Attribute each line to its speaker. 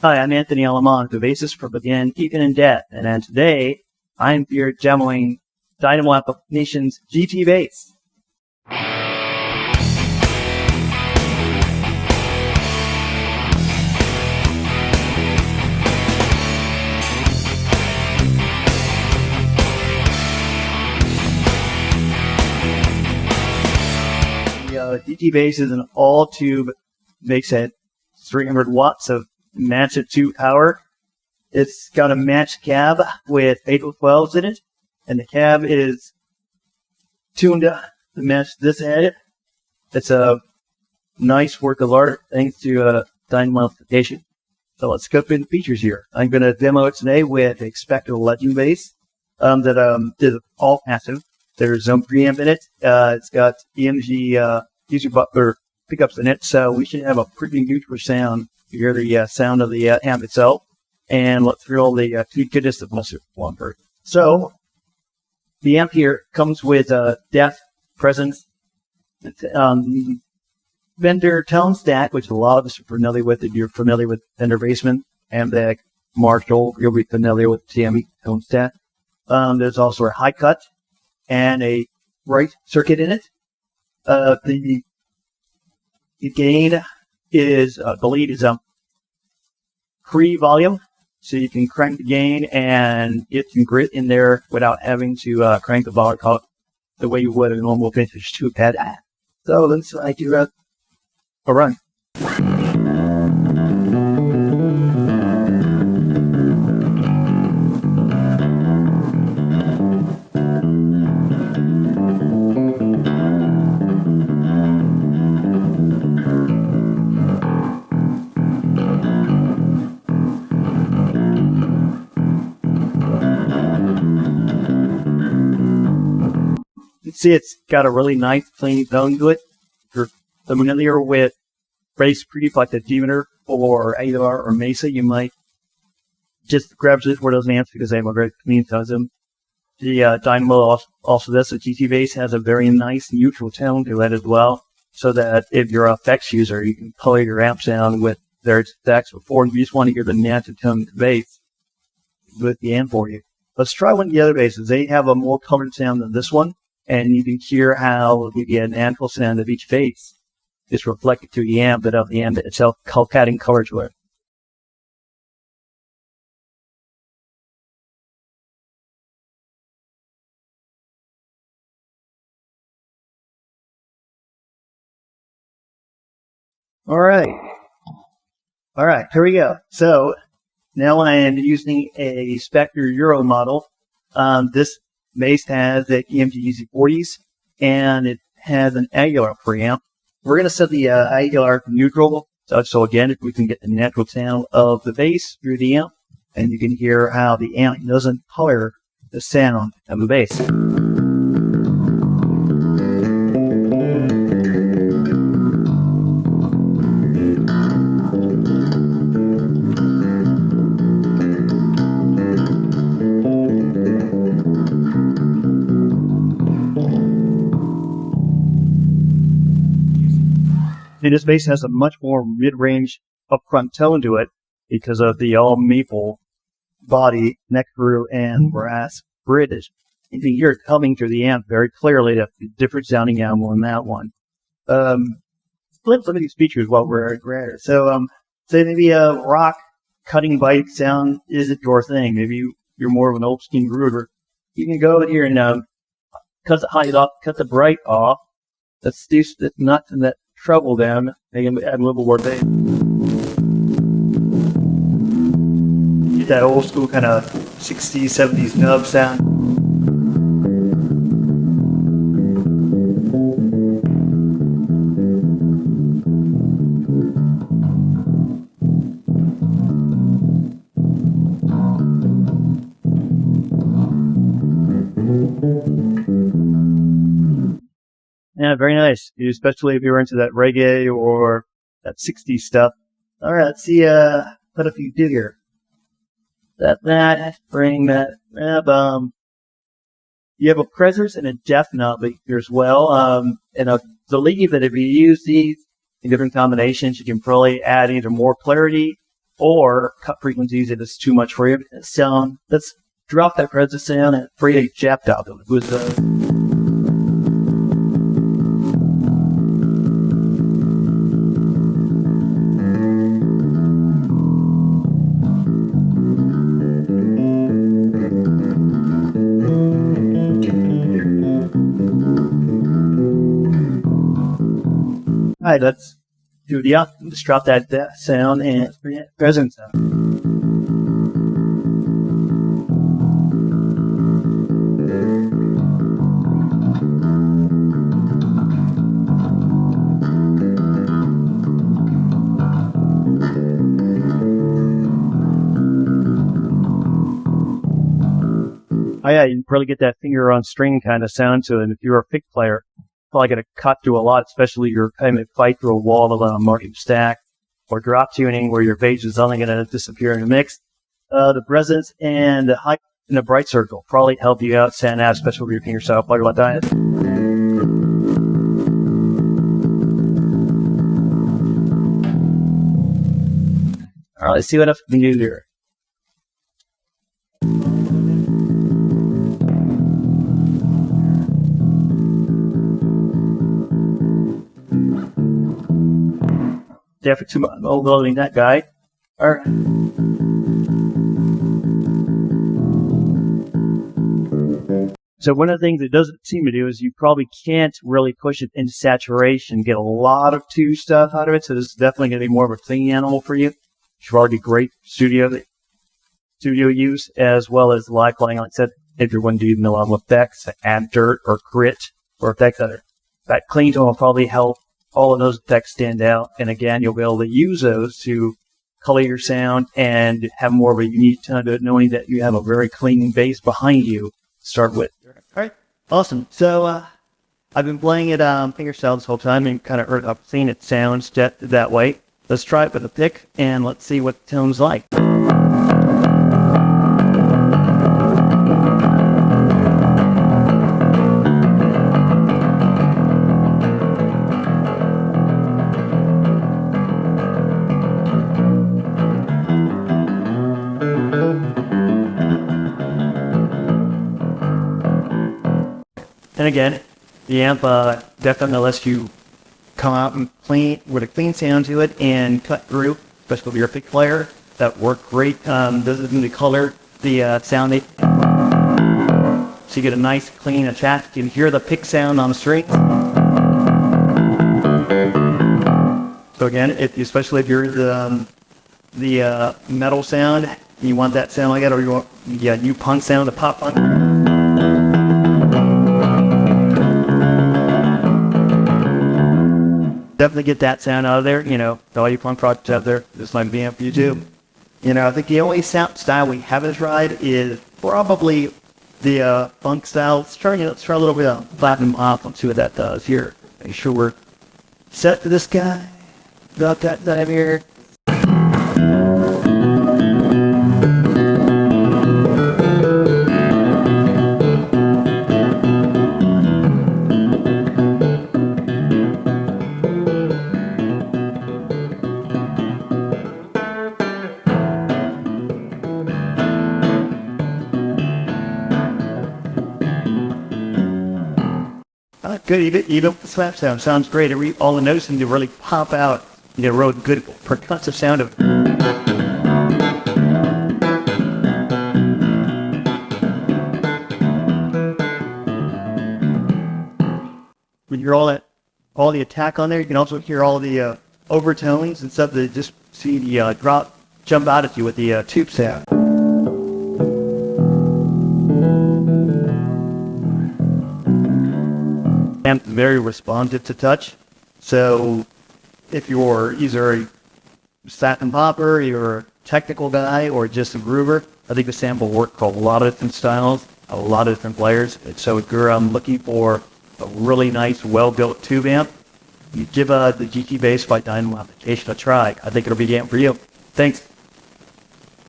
Speaker 1: Hi, I'm Anthony Aleman, the bassist for Begin, Keeping in Death, and then today I'm here demoing Dynamo Applications GT Bass. The GT Bass is an all-tube bass at 300 watts of matched 2 power. It's got a matched cab with FaitalPros in it, and the cab is tuned to match this head. It's a nice work of art thanks to Dynamo Application. So let's go through the features here. I'm going to demo it today with a Spector Legend bass that is all passive. There's no preamp in it. It's got EMG user butler pickups in it, so we should have a pretty neutral sound. You hear the sound of the amp itself, and let's through all the goodness of most one part. So the amp here comes with depth, presence, the Fender tone stack, which a lot of us are familiar with. If you're familiar with Fender Bassman, Ambec, Marshall, you'll be familiar with TME tone stack. There's also a high cut and a right circuit in it. The gain is, the lead is pre-volume, so you can crank the gain and get some grit in there without having to crank the volume the way you would a normal vintage tube pad. So let's do a run. You can see it's got a really nice clean tone to it. If you're familiar with bass preamp like the Demeter or AR or Mesa, you might just grab this for those amps because they have a great clean tone to them. The Dynamo also does. The GT Bass has a very nice neutral tone to it as well, so that if you're an effects user, you can color your amp sound with their stacks before, and you just want to hear the natural tone of the bass with the amp for you. Let's try one of the other basses. They have a more colored sound than this one, and you can hear how the natural sound of each bass is reflected to the amp, but of the amp itself, adding color to it. All right, here we go. So now I am using a Spector Euro model. This bass has the EMG UZ40s, and it has an Aguilar preamp. We're going to set the Aguilar to neutral. So again, if we can get the natural sound of the bass through the amp, and you can hear how the amp doesn't color the sound of the bass. And this bass has a much more mid-range upfront tone to it because of the all maple body, neck through, and brass bridge. You can hear it coming through the amp very clearly. That's a different sounding amp than that one. Flip some of these features while we're at it. So, say maybe a rock cutting bite sound isn't your thing. Maybe you're more of an old scheme groover. You can go in here and cut the highs off, cut the bright off. That's not in that treble down. They can add a little more bass. Get that old school kind of 60s, 70s nub sound. Yeah, very nice, especially if you're into that reggae or that 60s stuff. All right, let's see what if you do here. Bring that. You have a presence and a depth knob here as well. And I believe that if you use these in different combinations, you can probably add either more clarity or cut frequencies if it's too much for you. So let's drop that presence sound and create a japped out with Alright, let's do the up. Let's drop that sound and present sound. Oh yeah, you can probably get that finger on string kind of sound to it. And if you're a pick player, probably going to cut through a lot, especially you're kind of fight through a wall of a marking stack or drop tuning where your bass is only going to disappear in the mix. The presence and the high and the bright circle probably help you out, stand out, especially with your finger style player like that. All right, let's see what else we can do here. Definitely too much overloading that guy. All right. So one of the things it doesn't seem to do is you probably can't really push it into saturation, get a lot of two stuff out of it. So this is definitely going to be more of a clean animal for you. Which will already be great studio use as well as live playing. Like I said, if you're going to do melodic effects, add dirt or grit or effects that clean tone will probably help all of those effects stand out. And again, you'll be able to use those to color your sound and have more of a unique tone to it, knowing that you have a very clean bass behind you to start with. All right, awesome. So I've been playing it fingerstyle this whole time and kind of seen it sounds that way. Let's try it with a pick and let's see what the tone's like. And again, the amp definitely lets you come out and clean with a clean sound to it and cut through, especially if you're a pick player. That worked great. Doesn't really color the sound. So you get a nice clean attack. You can hear the pick sound on the string. So again, especially if you're the metal sound, you want that sound like that, or you want new punk sound, the pop punk. Definitely get that sound out of there, all you punk projects out there, this might be amp for you too. I think the only sound style we haven't tried is probably the funk style. Let's try a little bit of platinum off and see what that does here. Make sure we're set to this guy. Got that time here. Good, even with the slap sound, sounds great. All the notes seem to really pop out. Real good percussive sound of. When you hear all the attack on there, you can also hear all the overtones and stuff that just see the jump out at you with the tube sound. And very responsive to touch. So if you're either a satin popper, you're a technical guy, or just a groover, I think the sample will work for a lot of different styles, a lot of different players. So if you're looking for a really nice, well-built tube amp, you give the GT Bass by Dynamo application a try. I think it'll be the amp for you. Thanks.